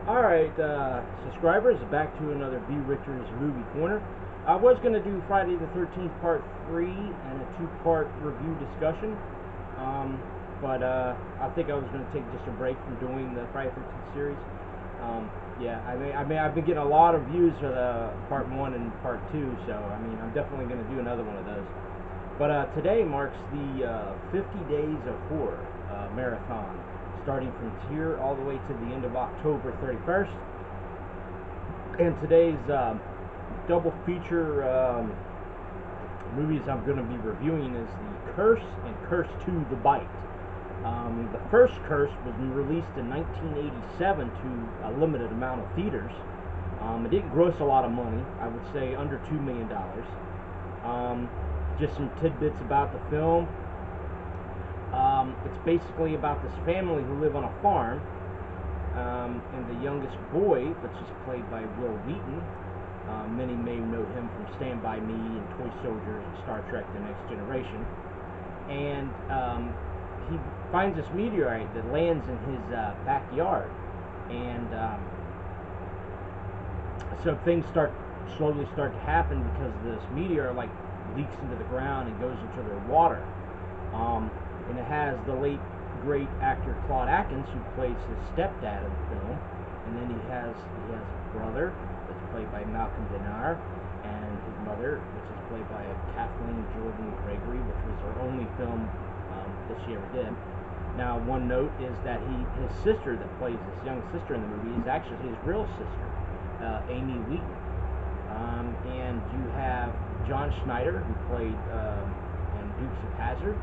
Alright, subscribers, back to another B. Richards Movie Corner. I was going to do Friday the 13th Part 3 and a two-part review discussion, but I think I was going to take just a break from doing the Friday the 13th series. Yeah, I've been getting a lot of views for the Part 1 and Part 2, so I'm definitely going to do another one of those. But today marks the 50 Days of Horror marathon, starting from here all the way to the end of October 31st. And today's double feature movies I'm going to be reviewing is The Curse and Curse 2: The Bite. The first Curse was released in 1987 to a limited amount of theaters. It didn't gross a lot of money, I would say under $2 million. Just some tidbits about the film. It's basically about this family who live on a farm, and the youngest boy, which is played by Wil Wheaton. Many may know him from Stand By Me and Toy Soldiers and Star Trek: The Next Generation. And he finds this meteorite that lands in his backyard, and so things slowly start to happen because this meteor leaks into the ground and goes into their water. And it has the late great actor Claude Akins, who plays his stepdad in the film, and then he has a brother that's played by Malcolm Danare, and his mother, which is played by Kathleen Jordan Gregory, which was her only film that she ever did. Now, one note is that his sister that plays this young sister in the movie is actually his real sister, Amy Wheaton. And you have John Schneider, who played in Dukes of Hazzard.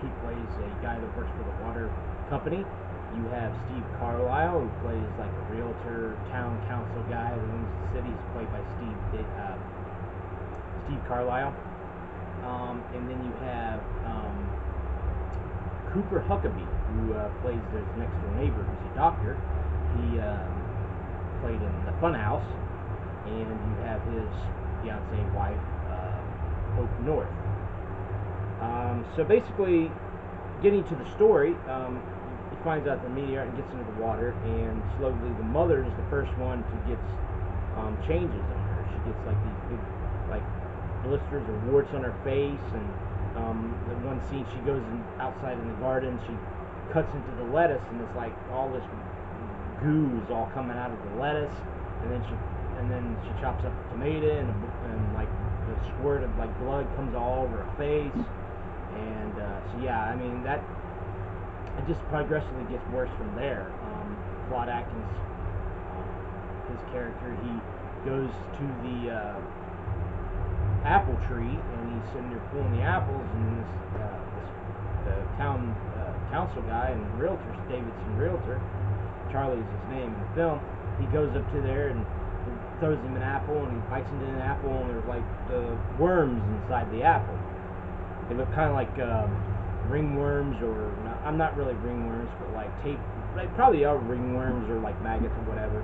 He plays a guy that works for the water company. You have Steve Carlisle, who plays like a realtor, town council guy that owns the city. He's played by Steve Carlisle. And then you have Cooper Huckabee, who plays his next door neighbor, who's a doctor. He played in The Funhouse. And you have his fiancée wife, Hope North. So basically, getting to the story, he finds out the meteorite and gets into the water, and slowly the mother is the first one to get changes on her. She gets these big blisters or warts on her face, and the one scene she goes outside in the garden, she cuts into the lettuce, and it's like all this goo is all coming out of the lettuce, and then she chops up a tomato, and the squirt of blood comes all over her face. And so yeah, that it just progressively gets worse from there. Claude Akins, his character, he goes to the apple tree, and he's sitting there pulling the apples, and the town council guy and realtor, Davidson Realtor, Charlie is his name in the film. He goes up to there and throws him an apple, and he bites into an apple, and there's the worms inside the apple. They look kind of like ringworms, or not really ringworms, but tape. They probably are ringworms or maggots or whatever.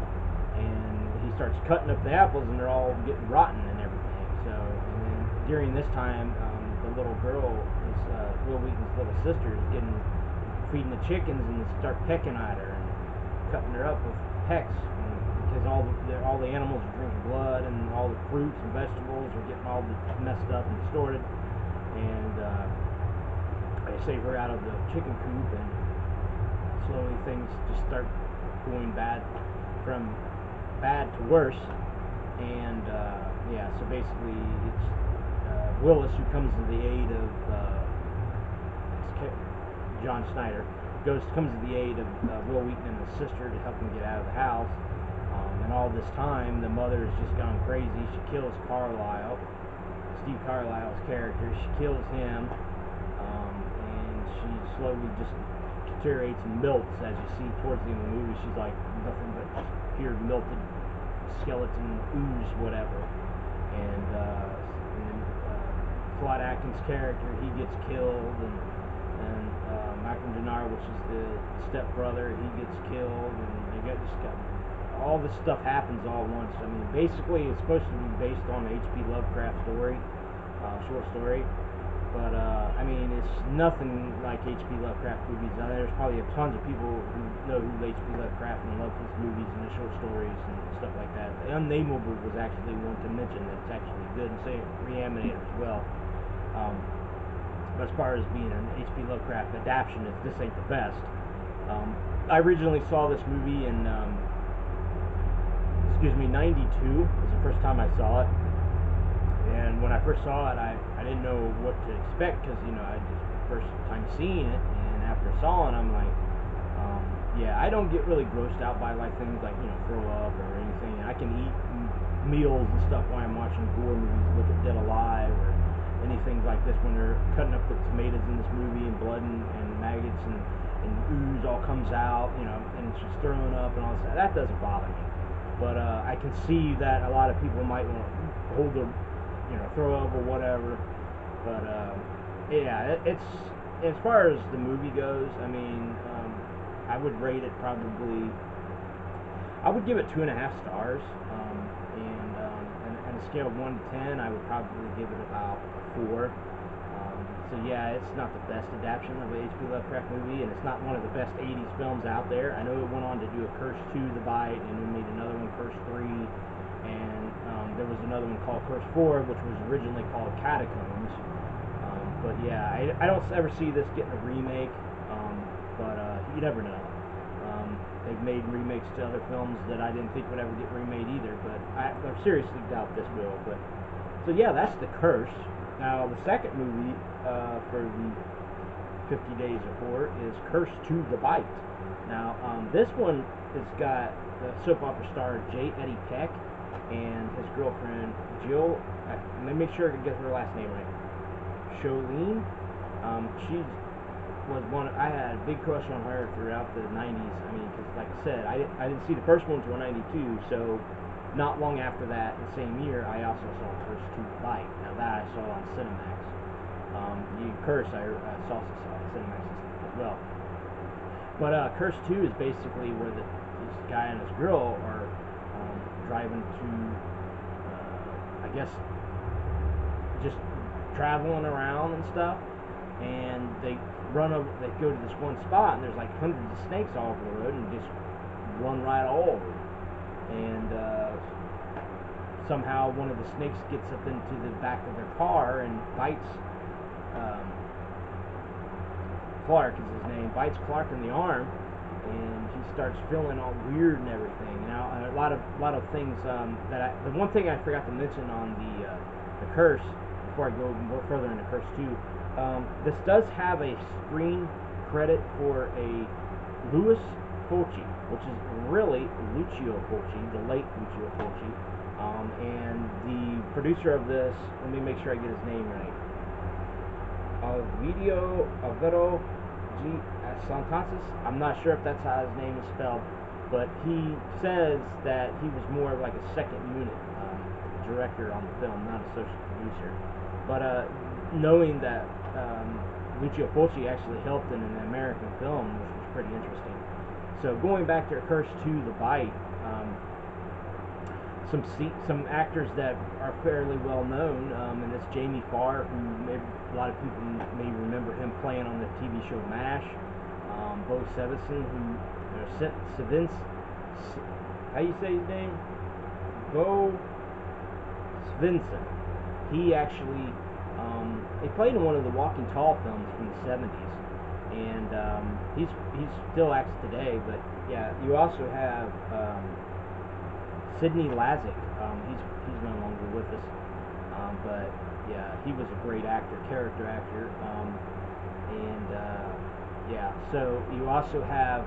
And he starts cutting up the apples, and they're all getting rotten and everything. So, and then during this time, the little girl, Wil Wheaton's little sister, is feeding the chickens, and they start pecking at her and cutting her up with pecks. Because all the animals are drinking blood, and all the fruits and vegetables are getting all messed up and distorted. And they save her out of the chicken coop, and slowly things just start going from bad to worse. And yeah, so basically it's Willis who comes to the aid of John Schneider, comes to the aid of Wil Wheaton and his sister to help him get out of the house. And all this time, the mother has just gone crazy. She kills Steve Carlisle's character. She kills him, and she slowly just deteriorates and melts. As you see towards the end of the movie, she's like nothing but pure melted skeleton ooze, whatever. And then Claude Akins' character, he gets killed, and Malcolm Danare, which is the stepbrother, he gets killed, and all this stuff happens all at once. Basically, it's supposed to be based on H.P. Lovecraft story, short story, But I mean, it's nothing like H.P. Lovecraft movies. There's probably tons of people who know who H.P. Lovecraft and love his movies and the short stories and stuff like that. The Unnameable was actually one to mention that's actually good, and say Reanimator as well. But as far as being an H.P. Lovecraft adaptation, this ain't the best. I originally saw this movie in, '92 was the first time I saw it. And when I first saw it, I didn't know what to expect, because, I just first time seeing it, and after saw it, I'm like, yeah, I don't get really grossed out by like things like, throw up or anything. I can eat meals and stuff while I'm watching gore movies, look at Dead Alive or anything like this, when they're cutting up the tomatoes in this movie, and blood and maggots and ooze all comes out, and she's throwing up and all that. That doesn't bother me. But I can see that a lot of people might want to hold their, throw up or whatever. But yeah, it's, as far as the movie goes, I mean, I would rate it probably, I would give it 2.5 stars, and a scale of 1 to 10, I would probably give it about a 4. So yeah, it's not the best adaptation of a H.P. Lovecraft movie, and it's not one of the best 80s films out there. I know it went on to do a Curse 2, The Bite, and then made another one, Curse 3, and there was another one called Curse 4, which was originally called Catacombs. But yeah, I don't ever see this getting a remake, but you never know. They've made remakes to other films that I didn't think would ever get remade either, but I seriously doubt this will. But so yeah, that's The Curse. Now the second movie for the 50 Days of Horror is Curse 2, The Bite. Now this one has got the soap opera star J. Eddie Peck and his girlfriend Jill. Let me make sure I can get her last name right. Jolene. She was one. I had a big crush on her throughout the 90s. I mean, because like I said, I didn't see the first one until '92. So not long after that, the same year, I also saw Curse 2, The Bite. Now that I saw on Cinemax. The Curse I saw on Cinemax as well. But Curse 2 is basically where this guy and his girl are driving to, I guess, just traveling around and stuff, and they go to this one spot, and there's like hundreds of snakes all over the road, and just run right all over them. And somehow one of the snakes gets up into the back of their car and bites Clark is his name, bites Clark in the arm, and he starts feeling all weird and everything. Now a lot of things the one thing I forgot to mention on the Curse, before I go more further into Curse 2, this does have a screen credit for a Louis Fulci, which is really Lucio Fulci, the late Lucio Fulci, and the producer of this, let me make sure I get his name right, Alvaro G. Santances. I'm not sure if that's how his name is spelled, but he says that he was more like a second unit director on the film, not associate producer. But knowing that Lucio Fulci actually helped in an American film, which was pretty interesting. So going back to Curse 2, The Bite, some actors that are fairly well known, and it's Jamie Farr, who a lot of people may remember him playing on the TV show MASH. Bo Svensson, how you say his name? Bo Svensson. He actually he played in one of the Walking Tall films from the 70s, and he's still acts today. But yeah, you also have Sidney Lazic. He's no longer with us, but yeah, he was a great actor, character actor, and yeah. So you also have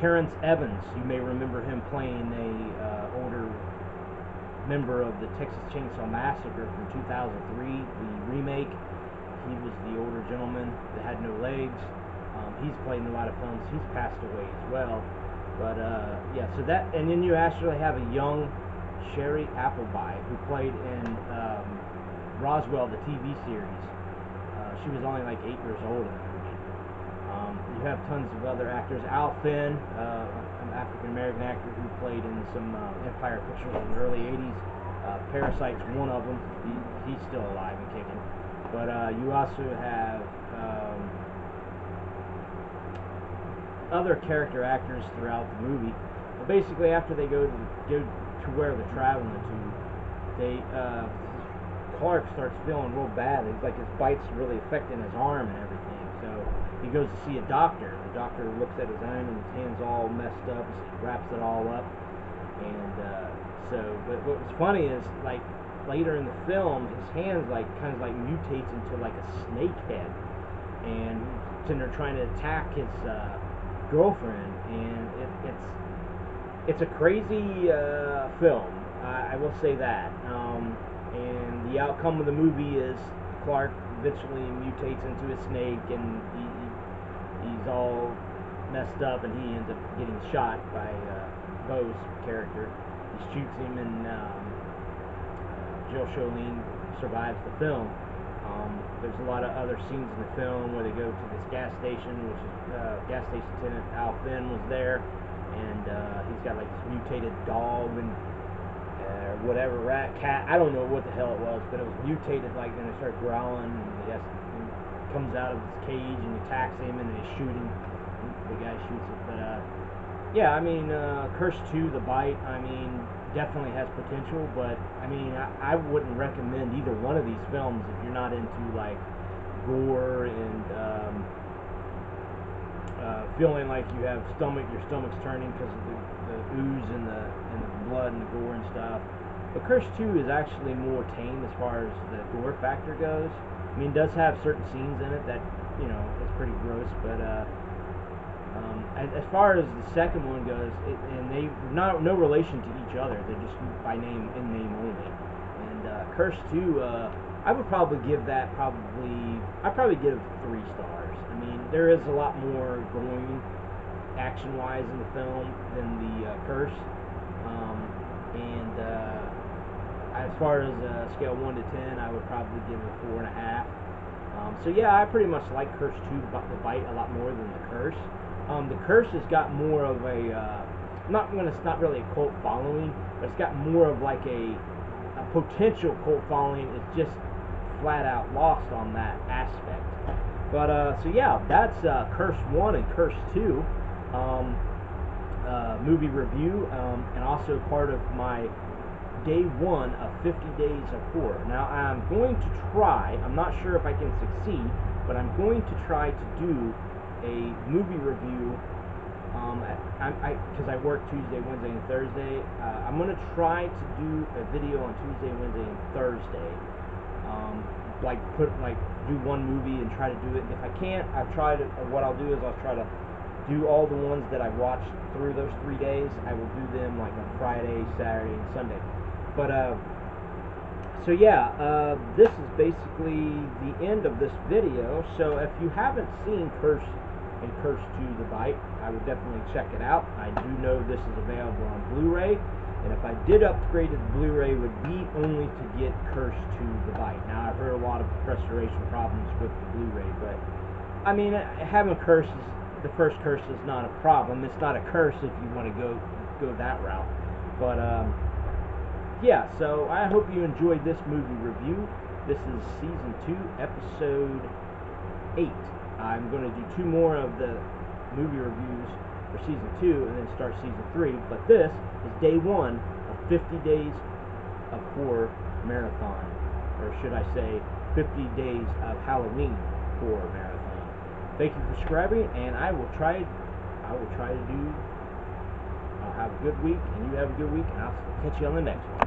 Terrence Evans. You may remember him playing a older member of the Texas Chainsaw Massacre from 2003, the remake. He was the older gentleman that had no legs. He's played in a lot of films. He's passed away as well. But yeah, so that, and then you actually have a young Sherry Appleby who played in Roswell, the TV series. She was only like 8 years old in that movie. You have tons of other actors. Al Finn, an African American actor who played in some Empire pictures in the early 80s. Parasite's one of them. He's still alive and kicking. But you also have other character actors throughout the movie. But basically, after they go to where they're traveling to, Clark starts feeling real bad. It's like his bite's really affecting his arm and everything. So he goes to see a doctor. The doctor looks at his arm and his hand's all messed up. He wraps it all up. And but what was funny is, like, later in the film, his hands kind of mutates into like a snake head, and they're trying to attack his girlfriend, and it's a crazy film. I will say that. And the outcome of the movie is Clark eventually mutates into a snake, and he's all messed up, and he ends up getting shot by Bo's character. He shoots him, and Jill Schoelen survives the film. There's a lot of other scenes in the film where they go to this gas station, which is gas station attendant Al Finn was there, and he's got like this mutated dog and whatever, rat, cat, I don't know what the hell it was, but it was mutated, like, and it started growling, and he comes out of his cage and attacks him, and they shoot him. The guy shoots it. But yeah, I mean, Curse 2, The Bite, I mean, definitely has potential, but I mean, I wouldn't recommend either one of these films if you're not into like gore and feeling like you have your stomach's turning because of the ooze and the blood and the gore and stuff. But Curse 2 is actually more tame as far as the gore factor goes. I mean, it does have certain scenes in it that, you know, it's pretty gross, but as far as the second one goes, and they no relation to each other, they're just by name, in name only. And Curse 2, I would probably give that I'd probably give 3 stars. I mean, there is a lot more going action-wise in the film than the Curse. As far as scale 1 to 10, I would probably give it 4.5. So yeah, I pretty much like Curse 2, The Bite, a lot more than the Curse. The Curse has got more of a it's not really a cult following, but it's got more of like a potential cult following. It's just flat out lost on that aspect. But so yeah, that's Curse 1 and Curse 2 movie review, and also part of my day 1 of 50 Days of Horror. Now I'm going to try, I'm not sure if I can succeed, but I'm going to try to do a movie review, because I work Tuesday, Wednesday, and Thursday. I'm going to try to do a video on Tuesday, Wednesday, and Thursday. Do one movie and try to do it. If I can't, what I'll do is I'll try to do all the ones that I watched through those 3 days. I will do them like on Friday, Saturday, and Sunday. But so yeah, this is basically the end of this video. So if you haven't seen Curse and Curse 2, The Bite, I would definitely check it out. I do know this is available on Blu-ray, and if I did upgrade it to Blu-ray, it would be only to get Curse 2, The Bite. Now, I've heard a lot of restoration problems with the Blu-ray, but I mean, having the first Curse is not a problem. It's not a curse if you want to go that route. But yeah, so I hope you enjoyed this movie review. This is Season 2, Episode 8. I'm going to do 2 more of the movie reviews for Season 2 and then start Season 3. But this is Day 1 of 50 Days of Horror Marathon. Or should I say, 50 Days of Halloween Horror Marathon. Thank you for subscribing, and I'll have a good week, and you have a good week, and I'll catch you on the next one.